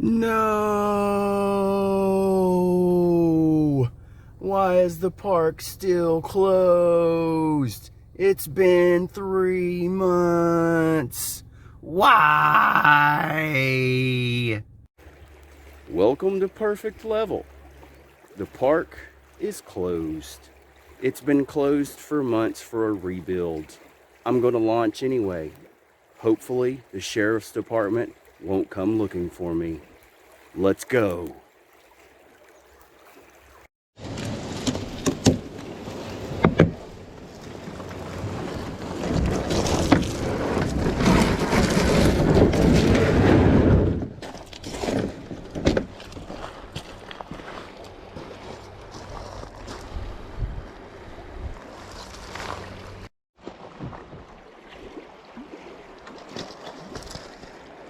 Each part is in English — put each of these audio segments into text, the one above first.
No! Why is the park still closed? It's been 3 months. Why? Welcome to Perfect Level. The park is closed. It's been closed for months for a rebuild. I'm going to launch anyway. Hopefully, the sheriff's department won't come looking for me. Let's go.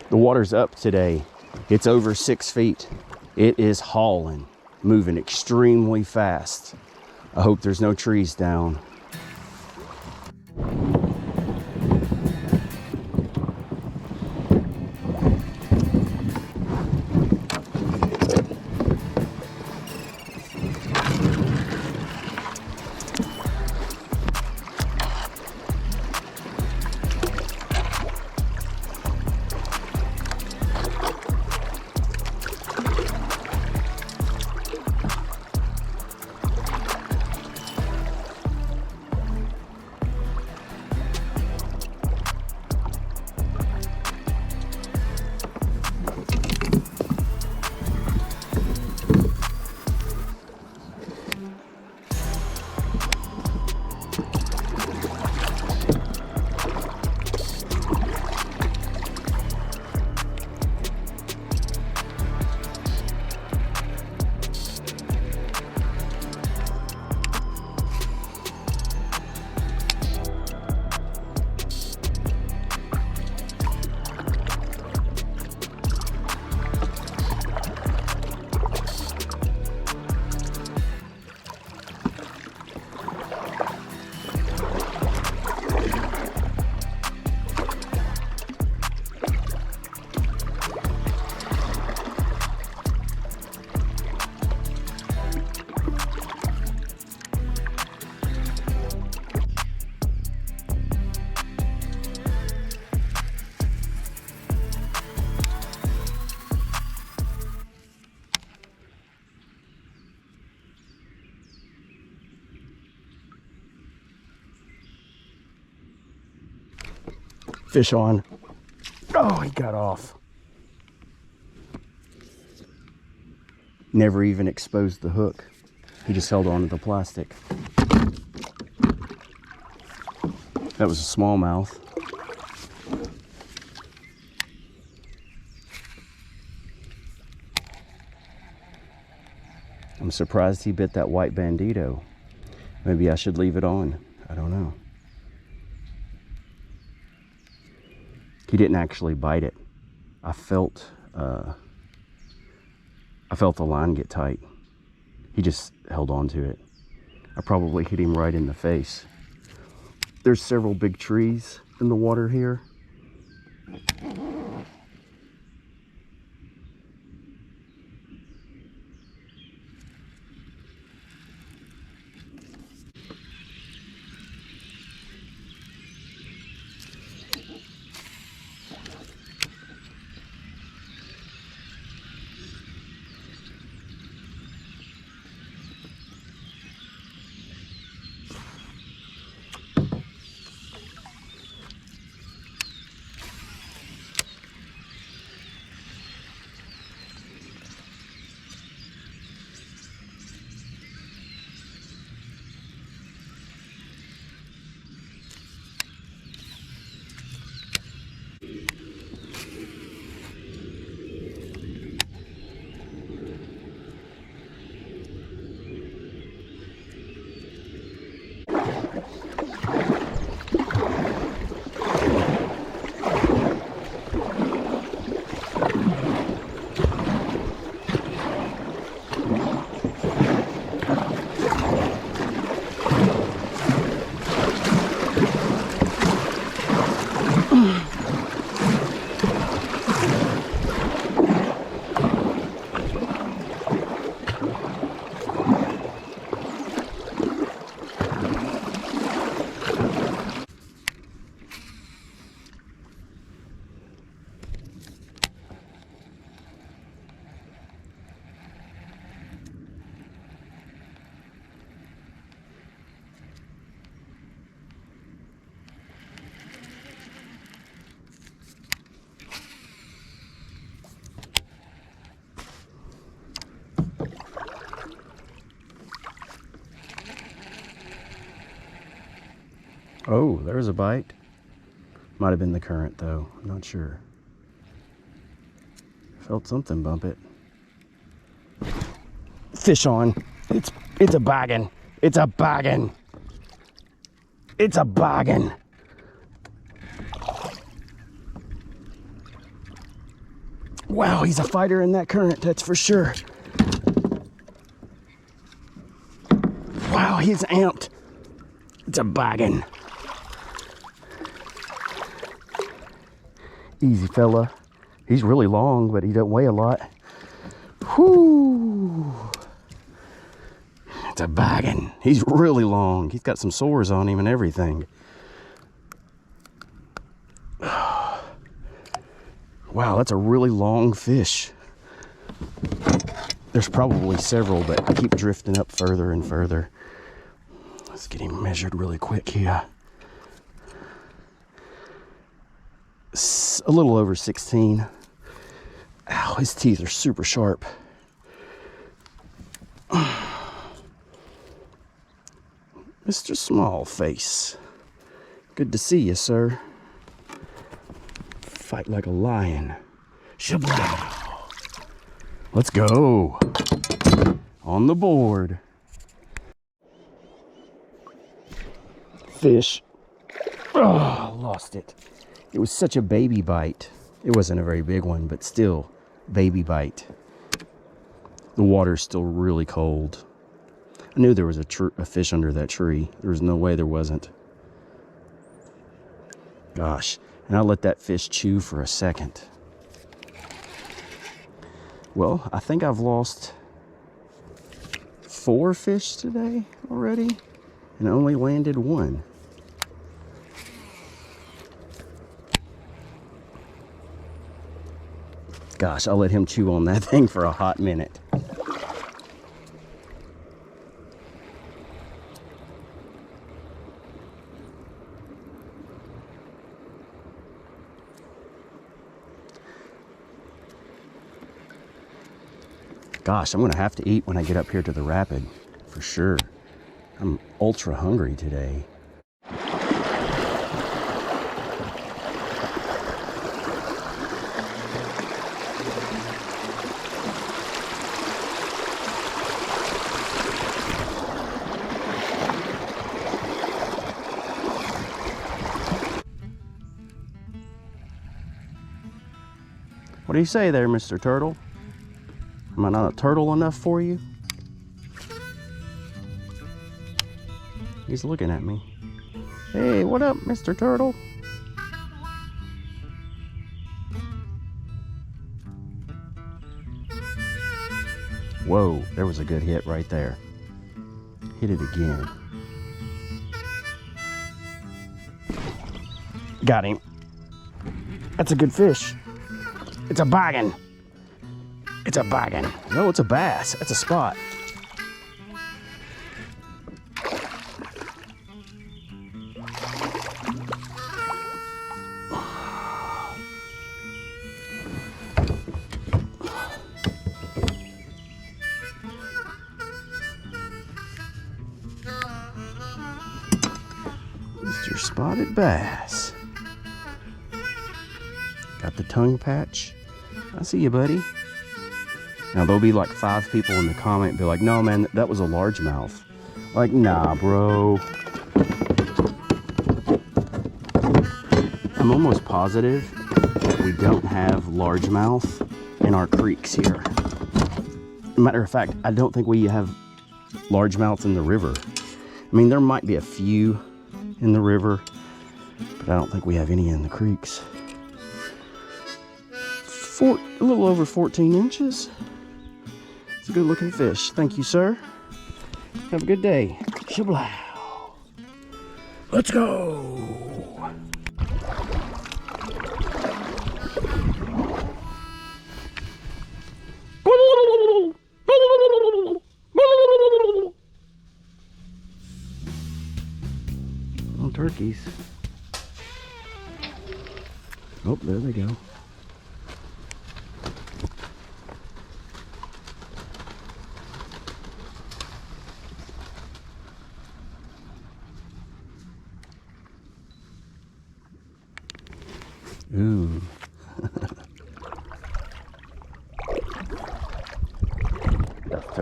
The water's up today. It's over 6 feet. It is hauling, moving extremely fast. I hope there's no trees down. Fish on. Oh, he got off. Never even exposed the hook. He just held on to the plastic. That was a smallmouth. I'm surprised he bit that white bandito. Maybe I should leave it on. I don't know. He didn't actually bite it. I felt the line get tight. He just held on to it. I probably hit him right in the face. There's several big trees in the water here. Oh, there's a bite. Might have been the current though, I'm not sure. Felt something bump it. Fish on. It's a baggin'. It's a baggin'. It's a baggin'. Wow, he's a fighter in that current, that's for sure. Wow, he's amped. It's a baggin'. Easy fella. He's really long, but he doesn't weigh a lot. Whoo! It's a baggin'. He's really long. He's got some sores on him and everything. Wow, that's a really long fish. There's probably several, but I keep drifting up further and further. Let's get him measured really quick here. A little over 16. Ow, his teeth are super sharp. Mr. Smallface, good to see you, sir. Fight like a lion. Shablow. Let's go. On the board. Fish. Oh, lost it. It was such a baby bite. It wasn't a very big one, but still, baby bite. The water's still really cold. I knew there was a fish under that tree. There was no way there wasn't. Gosh, and I let that fish chew for a second. Well, I think I've lost 4 fish today already, and only landed 1. Gosh, I'll let him chew on that thing for a hot minute. Gosh, I'm gonna have to eat when I get up here to the rapid, for sure. I'm ultra hungry today. What do you say there, Mr. Turtle? Am I not a turtle enough for you? He's looking at me. Hey, what up, Mr. Turtle? Whoa, there was a good hit right there. Hit it again. Got him. That's a good fish. It's a baggin'. It's a baggin'. No, it's a bass. That's a spot. Mr. Spotted Bass. Got the tongue patch. I see you, buddy. Now, there'll be like 5 people in the comment be like, no, man, that was a largemouth. Like, nah, bro. I'm almost positive that we don't have largemouth in our creeks here. Matter of fact, I don't think we have largemouth in the river. I mean, there might be a few in the river, but I don't think we have any in the creeks. A little over 14 inches. It's a good looking fish. Thank you, sir. Have a good day. Shablow. Let's go. Oh, turkeys. Oh, there they go.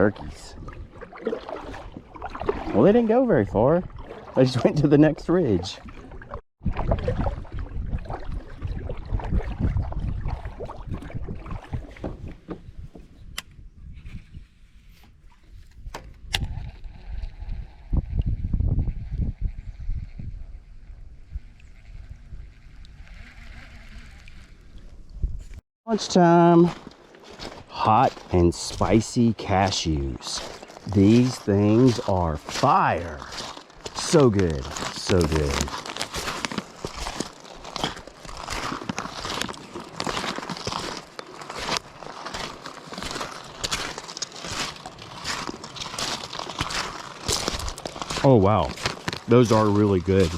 turkeys. Well, they didn't go very far. They just went to the next ridge. Lunchtime. Hot and spicy cashews. These things are fire. So good, so good. Oh wow, those are really good.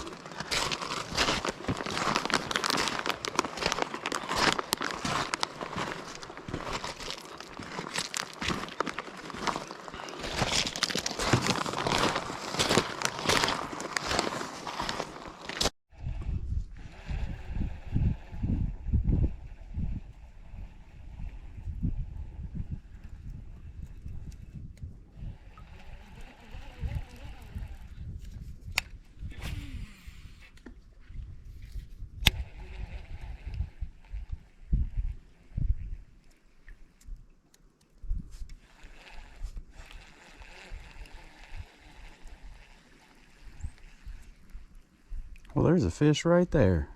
Well, there's a fish right there.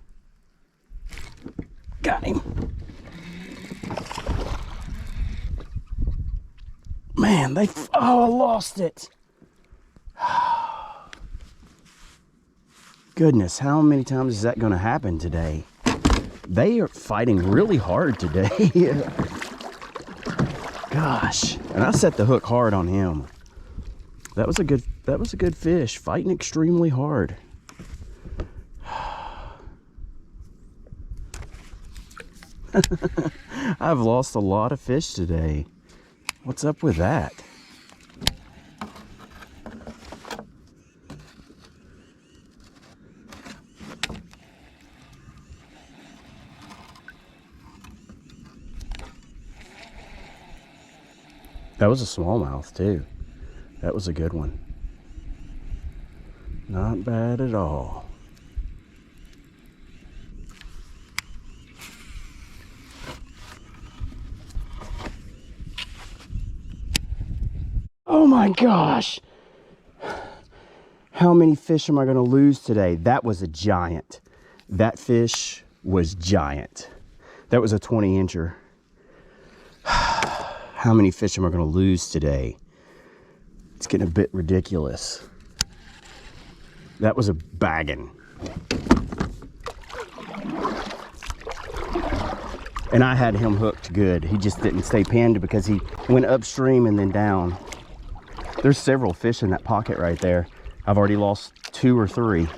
Got him. Man, oh, I lost it. Goodness, how many times is that going to happen today? They are fighting really hard today. Gosh, and I set the hook hard on him. That was a good fish, fighting extremely hard. I've lost a lot of fish today. What's up with that? That was a smallmouth too. That was a good one. Not bad at all. Oh my gosh! How many fish am I going to lose today? That was a giant. That fish was giant. That was a 20-incher. How many fish am I going to lose today? It's getting a bit ridiculous. That was a bagging. And I had him hooked good. He just didn't stay pinned because he went upstream and then down. There's several fish in that pocket right there. I've already lost 2 or 3.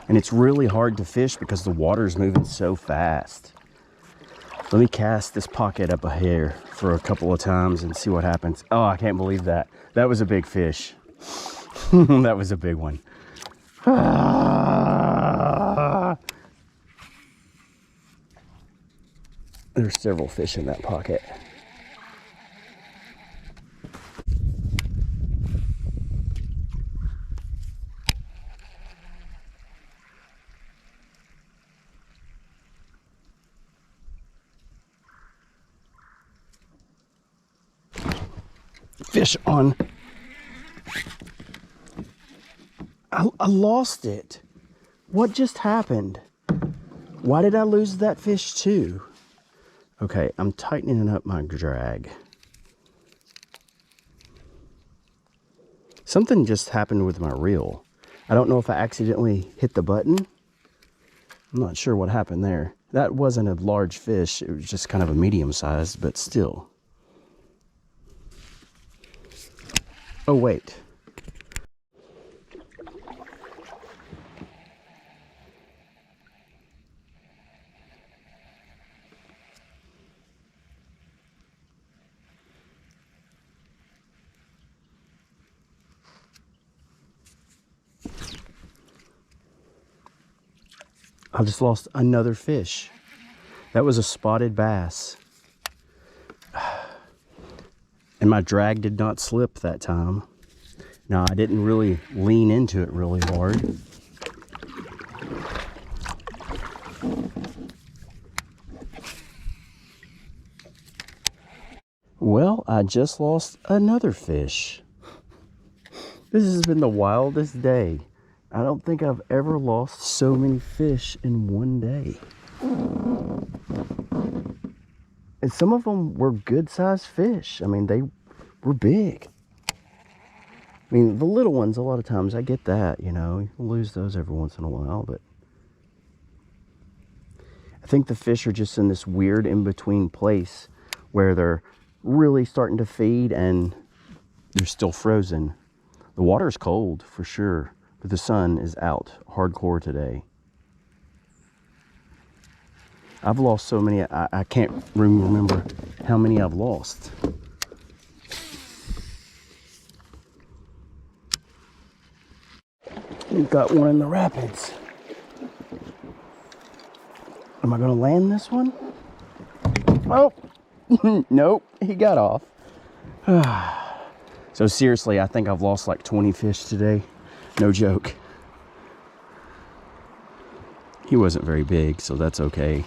And it's really hard to fish because the water's moving so fast. Let me cast this pocket up here for a couple of times and see what happens. Oh, I can't believe that. That was a big fish. That was a big one. There's several fish in that pocket. Fish on. I lost it. What just happened? Why did I lose that fish too? Okay, I'm tightening up my drag. Something just happened with my reel. I don't know if I accidentally hit the button. I'm not sure what happened there. That wasn't a large fish. It was just kind of a medium sized, but still. Oh, wait. I just lost another fish. That was a spotted bass. And my drag did not slip that time. Now, I didn't really lean into it really hard. Well, I just lost another fish. This has been the wildest day. I don't think I've ever lost so many fish in one day. And some of them were good-sized fish. I mean, they were big. I mean, the little ones, a lot of times, I get that, you know. You lose those every once in a while, but I think the fish are just in this weird in-between place where they're really starting to feed and they're still frozen. The water's cold, for sure, but the sun is out hardcore today. I've lost so many, I can't remember how many I've lost. We've got one in the rapids. Am I gonna land this one? Oh, nope, he got off. So seriously, I think I've lost like 20 fish today. No joke. He wasn't very big, so that's okay.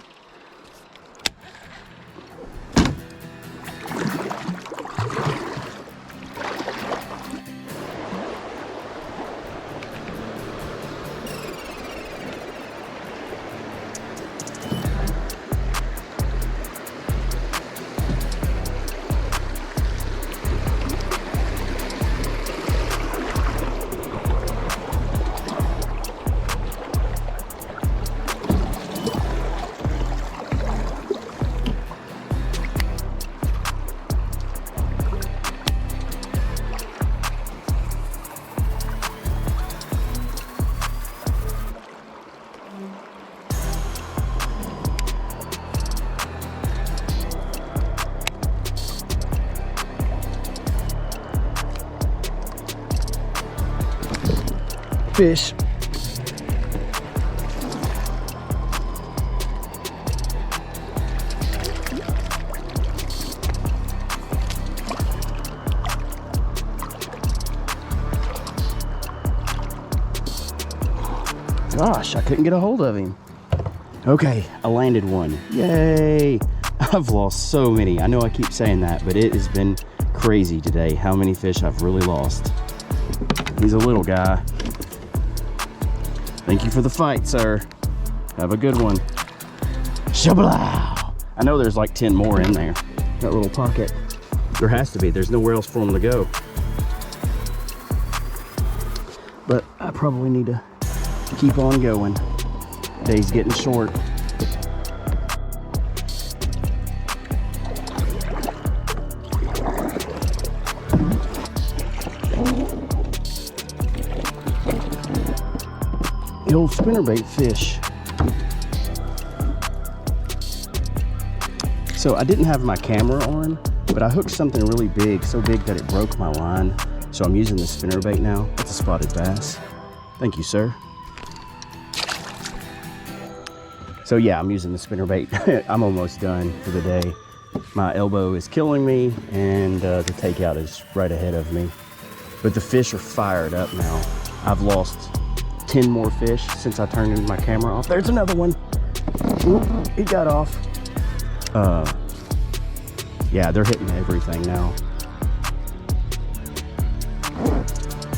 Fish. Gosh, I couldn't get a hold of him. Okay, I landed one. Yay! I've lost so many. I know I keep saying that, but it has been crazy today how many fish I've really lost. He's a little guy. Thank you for the fight, sir. Have a good one. Shablow! I know there's like 10 more in there. That little pocket. There has to be. There's nowhere else for them to go. But I probably need to keep on going. Day's getting short. The old spinnerbait fish. So I didn't have my camera on, but I hooked something really big, so big that it broke my line. So I'm using the spinnerbait now. That's a spotted bass. Thank you, sir. So yeah, I'm using the spinnerbait. I'm almost done for the day. My elbow is killing me, and the takeout is right ahead of me. But the fish are fired up now. I've lost 10 more fish since I turned my camera off. There's another one. Oop, he got off. Yeah, they're hitting everything now.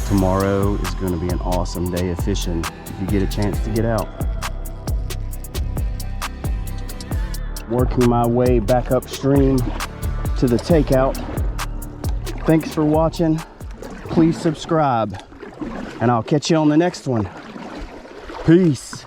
Tomorrow is going to be an awesome day of fishing if you get a chance to get out. Working my way back upstream to the takeout. Thanks for watching. Please subscribe, and I'll catch you on the next one. Peace.